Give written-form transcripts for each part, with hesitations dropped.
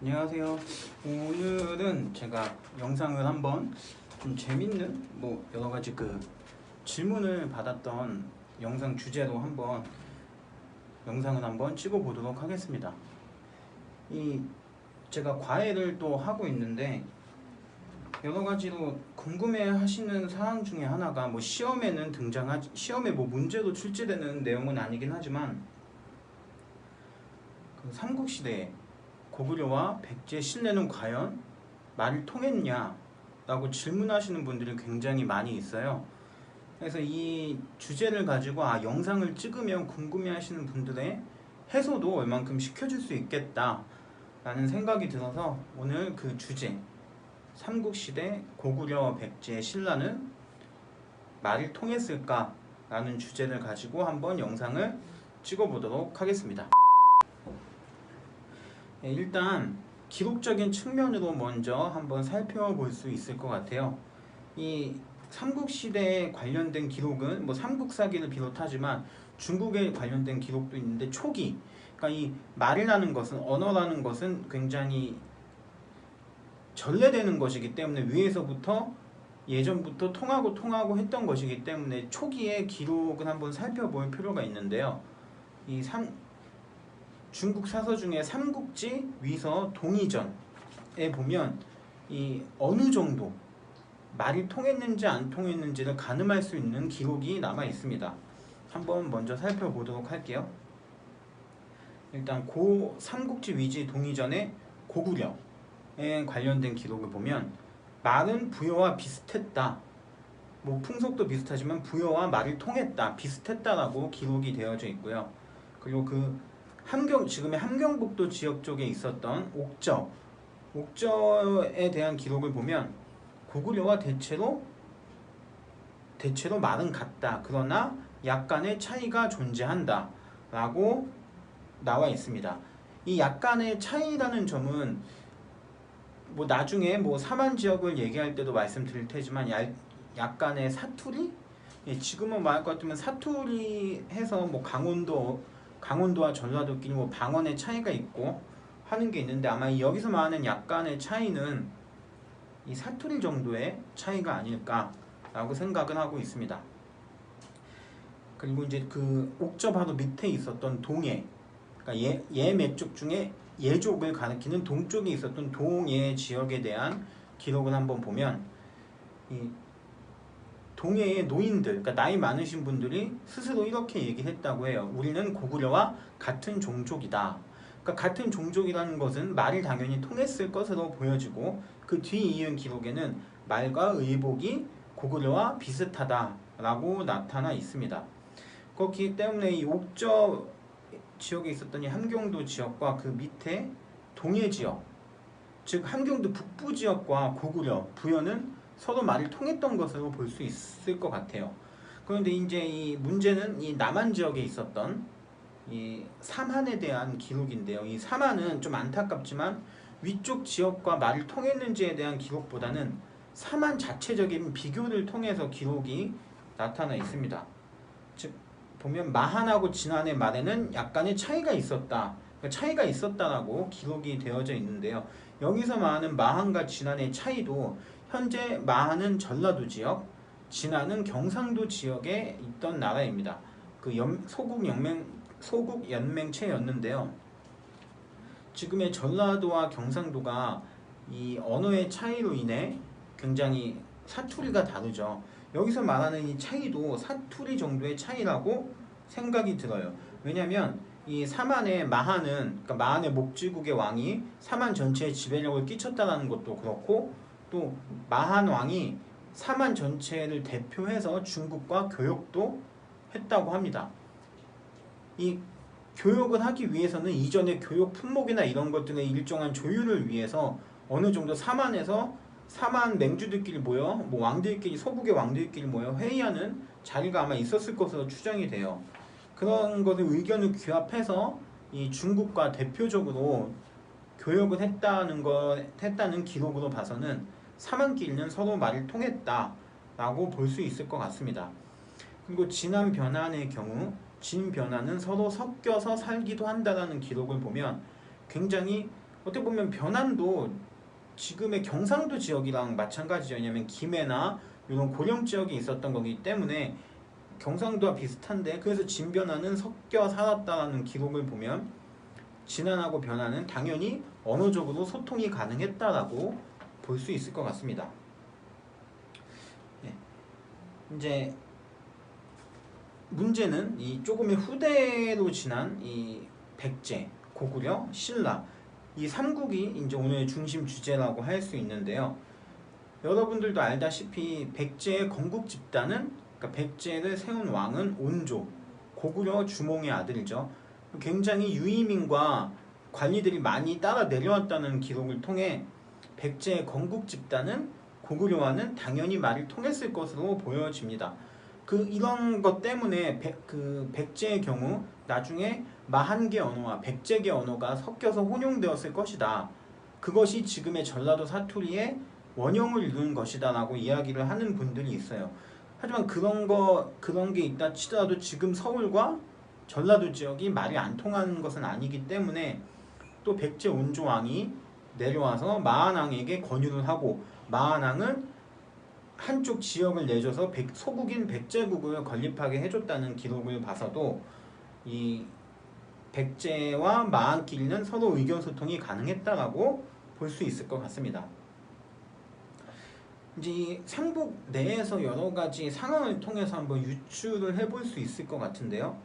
안녕하세요. 오늘은 제가 영상을 한번 좀 재밌는 여러 가지 질문을 받았던 영상 주제로 한번 영상을 한번 찍어 보도록 하겠습니다. 제가 과외를 또 하고 있는데 여러 가지로 궁금해 하시는 사항 중에 하나가 시험에는 시험에 문제로 출제되는 내용은 아니긴 하지만 삼국시대에 고구려와 백제의 신뢰는 과연 말을 통했냐? 라고 질문하시는 분들이 굉장히 많이 있어요. 그래서 이 주제를 가지고 영상을 찍으면 궁금해하시는 분들의 해소도 얼만큼 시켜줄 수 있겠다 라는 생각이 들어서 오늘 그 주제 삼국시대 고구려와 백제의 신라는 말을 통했을까? 라는 주제를 가지고 한번 영상을 찍어보도록 하겠습니다. 일단 기록적인 측면으로 먼저 한번 살펴볼 수 있을 것 같아요. 이 삼국시대에 관련된 기록은 삼국사기를 비롯하지만 중국에 관련된 기록도 있는데 초기, 그러니까 이 말이라는 것은, 언어라는 것은 굉장히 전래되는 것이기 때문에 위에서부터 예전부터 통하고 했던 것이기 때문에 초기의 기록을 한번 살펴볼 필요가 있는데요. 중국 사서 중에 삼국지, 위서, 동의전에 보면 이 어느 정도 말이 통했는지 안 통했는지를 가늠할 수 있는 기록이 남아 있습니다. 한번 먼저 살펴보도록 할게요. 일단 삼국지, 위지, 동의전의 고구려에 관련된 기록을 보면 말은 부여와 비슷했다. 풍속도 비슷하지만 부여와 말을 통했다, 비슷했다라고 기록이 되어져 있고요. 그리고 지금의 함경북도 지역 쪽에 있었던 옥저에 대한 기록을 보면 고구려와 대체로 말은 같다. 그러나 약간의 차이가 존재한다. 라고 나와 있습니다. 이 약간의 차이라는 점은 나중에 삼한 지역을 얘기할 때도 말씀드릴 테지만 약간의 사투리? 지금은 말할 것 같으면 사투리 해서 강원도와 전라도끼리 방언의 차이가 있고 하는 게 있는데 아마 여기서 말하는 약간의 차이는 이 사투리 정도의 차이가 아닐까라고 생각은 하고 있습니다. 그리고 이제 옥저 바로 밑에 있었던 동해, 그러니까 몇 쪽 중에 예족을 가리키는 동쪽에 있었던 동해 지역에 대한 기록을 한번 보면 이 동해의 노인들, 그러니까 나이 많으신 분들이 스스로 이렇게 얘기했다고 해요. 우리는 고구려와 같은 종족이다. 그러니까 같은 종족이라는 것은 말이 당연히 통했을 것으로 보여지고 그 뒤 이은 기록에는 말과 의복이 고구려와 비슷하다라고 나타나 있습니다. 그렇기 때문에 이 옥저 지역에 있었던 이 함경도 지역과 그 밑에 동해 지역, 즉 함경도 북부 지역과 고구려, 부여는 서로 말을 통했던 것으로 볼 수 있을 것 같아요. 그런데 이제 이 문제는 이 남한 지역에 있었던 이 삼한에 대한 기록인데요. 이 삼한은 좀 안타깝지만 위쪽 지역과 말을 통했는지에 대한 기록보다는 삼한 자체적인 비교를 통해서 기록이 나타나 있습니다. 즉 보면 마한하고 진한의 말에는 약간의 차이가 있었다. 차이가 있었다라고 기록이 되어져 있는데요. 여기서 말하는 마한과 진한의 차이도 현재 마한은 전라도 지역, 진한은 경상도 지역에 있던 나라입니다. 소국 연맹체였는데요. 지금의 전라도와 경상도가 이 언어의 차이로 인해 굉장히 사투리가 다르죠. 여기서 말하는 이 차이도 사투리 정도의 차이라고 생각이 들어요. 왜냐하면 이 삼한의 그러니까 마한의 목지국의 왕이 삼한 전체에 지배력을 끼쳤다는 것도 그렇고 또 마한 왕이 삼한 전체를 대표해서 중국과 교역도 했다고 합니다. 이 교역을 하기 위해서는 이전의 교역 품목이나 이런 것들의 일정한 조율을 위해서 어느 정도 삼한에서 삼한 맹주들끼리 모여 왕들끼리 서북의 왕들끼리 모여 회의하는 자리가 아마 있었을 것으로 추정이 돼요. 그런 것을 의견을 규합해서 이 중국과 대표적으로 교역을 했다는 기록으로 봐서는 삼한끼리는 서로 말을 통했다라고 볼 수 있을 것 같습니다. 그리고 진한 변환의 경우 진 변환은 서로 섞여서 살기도 한다라는 기록을 보면 굉장히 어떻게 보면 변환도 지금의 경상도 지역이랑 마찬가지죠. 왜냐면 김해나 이런 고령 지역이 있었던 거기 때문에 경상도와 비슷한데, 그래서 진변화는 섞여 살았다는 기록을 보면 진안하고 변화는 당연히 언어적으로 소통이 가능했다라고 볼 수 있을 것 같습니다. 네. 이제 문제는 이 조금의 후대로 지난 이 백제, 고구려, 신라 이 삼국이 이제 오늘의 중심 주제라고 할 수 있는데요. 여러분들도 알다시피 백제의 건국 집단은, 그러니까 백제를 세운 왕은 온조, 고구려 주몽의 아들이죠. 굉장히 유의민과 관리들이 많이 따라 내려왔다는 기록을 통해 백제의 건국 집단은 고구려와는 당연히 말을 통했을 것으로 보여집니다. 이런 것 때문에 백제의 경우 나중에 마한계 언어와 백제계 언어가 섞여서 혼용되었을 것이다. 그것이 지금의 전라도 사투리의 원형을 이룬 것이다 라고 이야기를 하는 분들이 있어요. 하지만 그런 게 있다 치더라도 지금 서울과 전라도 지역이 말이 안 통하는 것은 아니기 때문에 또 백제 온조왕이 내려와서 마한왕에게 권유를 하고, 마한왕은 한쪽 지역을 내줘서 소국인 백제국을 건립하게 해줬다는 기록을 봐서도 이 백제와 마한끼리는 서로 의견 소통이 가능했다라고 볼 수 있을 것 같습니다. 이제 이 삼국 내에서 여러 가지 상황을 통해서 한번 유추를 해볼 수 있을 것 같은데요.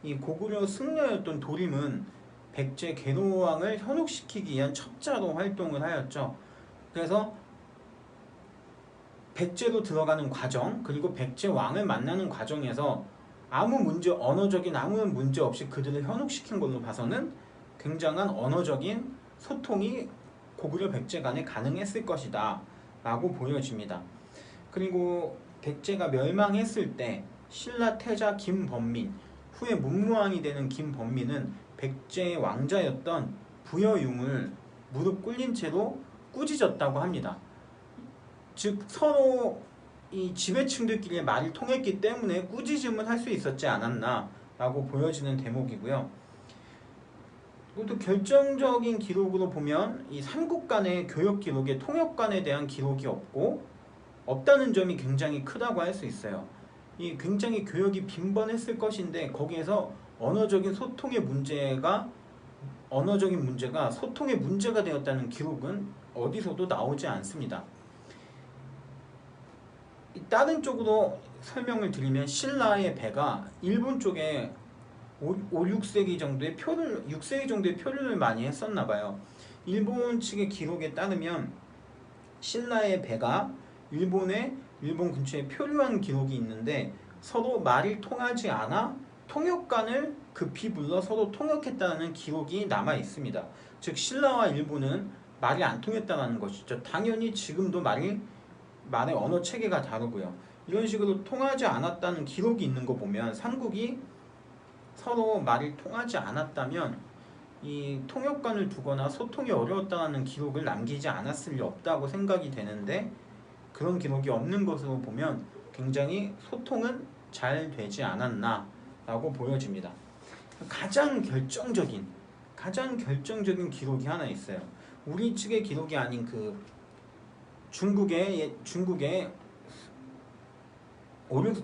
이 고구려 승려였던 도림은 백제 계로왕을 현혹시키기 위한 첩자로 활동을 하였죠. 그래서 백제로 들어가는 과정, 그리고 백제 왕을 만나는 과정에서 언어적인 아무 문제 없이 그들을 현혹시킨 걸로 봐서는 굉장한 언어적인 소통이 고구려 백제 간에 가능했을 것이다 라고 보여집니다. 그리고 백제가 멸망했을 때 신라 태자 김범민, 후에 문무왕이 되는 김범민은 백제의 왕자였던 부여융을 무릎 꿇린 채로 꾸짖었다고 합니다. 즉 서로 이 지배층들끼리 말이 통했기 때문에 꾸짖음을 할 수 있었지 않았나 라고 보여지는 대목이고요. 또 결정적인 기록으로 보면 이 삼국 간의 교역 기록에 통역관에 대한 기록이 없다는 점이 굉장히 크다고 할 수 있어요. 이 굉장히 교역이 빈번했을 것인데 거기에서 언어적인 문제가 소통의 문제가 되었다는 기록은 어디서도 나오지 않습니다. 다른 쪽으로 설명을 드리면 신라의 배가 일본 쪽에 6세기 정도의 6세기 정도의 표류를 많이 했었나 봐요. 일본 측의 기록에 따르면 신라의 배가 일본 근처에 표류한 기록이 있는데 서로 말이 통하지 않아 통역관을 급히 불러 서로 통역했다는 기록이 남아 있습니다. 즉 신라와 일본은 말이 안 통했다는 것이죠. 당연히 지금도 말의 언어 체계가 다르고요. 이런 식으로 통하지 않았다는 기록이 있는 거 보면 삼국이 서로 말이 통하지 않았다면 이 통역관을 두거나 소통이 어려웠다는 기록을 남기지 않았을 리 없다고 생각이 되는데, 그런 기록이 없는 것으로 보면 굉장히 소통은 잘 되지 않았나 라고 보여집니다. 가장 결정적인 기록이 하나 있어요. 우리 측의 기록이 아닌 중국의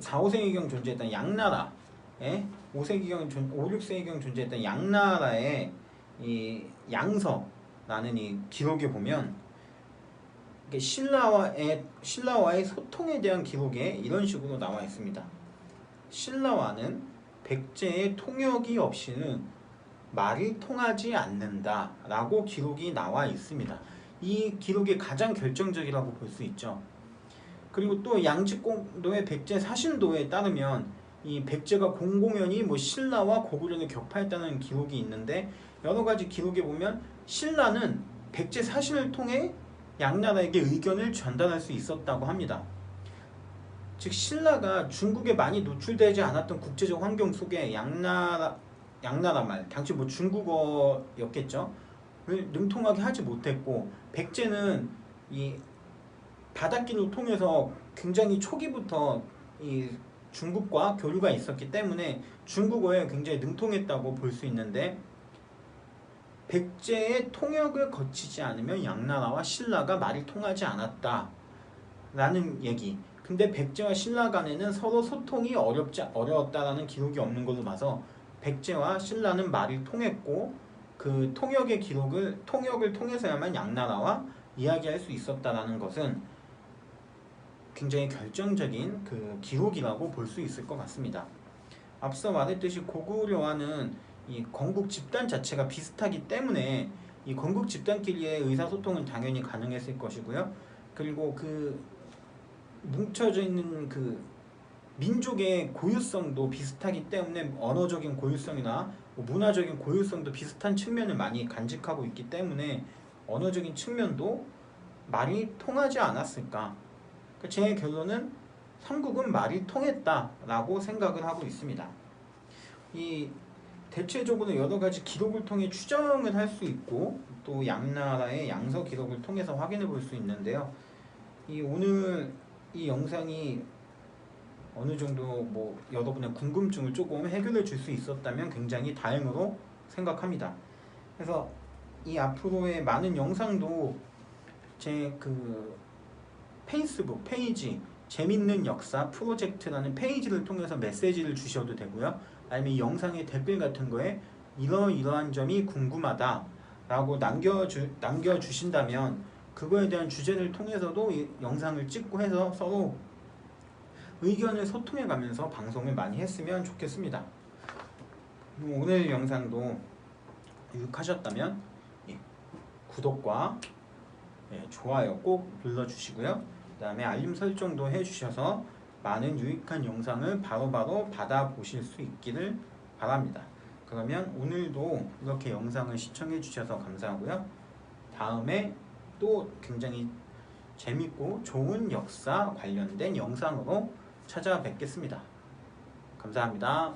4, 5세기경 존재했던 양나라, 5, 6세기경 존재했던 양나라의 이 양서라는 이 기록에 보면 신라와의 소통에 대한 기록에 이런 식으로 나와 있습니다. 신라와는 백제의 통역이 없이는 말이 통하지 않는다 라고 기록이 나와 있습니다. 이 기록이 가장 결정적이라고 볼 수 있죠. 그리고 또 양직공도의 백제 사신도에 따르면 이 백제가 공공연히 신라와 고구려를 격파했다는 기록이 있는데, 여러 가지 기록에 보면 신라는 백제 사신을 통해 양나라에게 의견을 전달할 수 있었다고 합니다. 즉 신라가 중국에 많이 노출되지 않았던 국제적 환경 속에 양나라 말, 당시 중국어였겠죠. 를 능통하게 하지 못했고, 백제는 이 바닷길을 통해서 굉장히 초기부터 이 중국과 교류가 있었기 때문에 중국어에 굉장히 능통했다고 볼 수 있는데, 백제의 통역을 거치지 않으면 양나라와 신라가 말이 통하지 않았다 라는 얘기. 근데 백제와 신라 간에는 서로 소통이 어려웠다라는 기록이 없는 걸로 봐서 백제와 신라는 말이 통했고 그 통역을 통해서야만 양나라와 이야기할 수 있었다라는 것은 굉장히 결정적인 그 기록이라고 볼 수 있을 것 같습니다. 앞서 말했듯이 고구려와는 이 건국 집단 자체가 비슷하기 때문에 이 건국 집단끼리의 의사소통은 당연히 가능했을 것이고요. 그리고 그 뭉쳐져 있는 그 민족의 고유성도 비슷하기 때문에 언어적인 고유성이나 문화적인 고유성도 비슷한 측면을 많이 간직하고 있기 때문에 언어적인 측면도 말이 통하지 않았을까. 제 결론은 삼국은 말이 통했다라고 생각을 하고 있습니다. 이 대체적으로 여러 가지 기록을 통해 추정을 할 수 있고 또 양나라의 양서 기록을 통해서 확인해 볼 수 있는데요. 오늘 이 영상이 어느 정도 여러분의 궁금증을 조금 해결해 줄 수 있었다면 굉장히 다행으로 생각합니다. 그래서 이 앞으로의 많은 영상도 제 그 페이스북 페이지 재밌는 역사 프로젝트라는 페이지를 통해서 메시지를 주셔도 되고요. 아니면 이 영상의 댓글 같은 거에 이러이러한 점이 궁금하다 라고 남겨주신다면 그거에 대한 주제를 통해서도 이 영상을 찍고 해서 서로 의견을 소통해 가면서 방송을 많이 했으면 좋겠습니다. 오늘 영상도 유익하셨다면 구독과 좋아요 꼭 눌러주시고요. 그 다음에 알림 설정도 해주셔서 많은 유익한 영상을 바로바로 받아보실 수 있기를 바랍니다. 그러면 오늘도 이렇게 영상을 시청해 주셔서 감사하고요. 다음에 또 굉장히 재밌고 좋은 역사 관련된 영상으로 찾아뵙겠습니다. 감사합니다.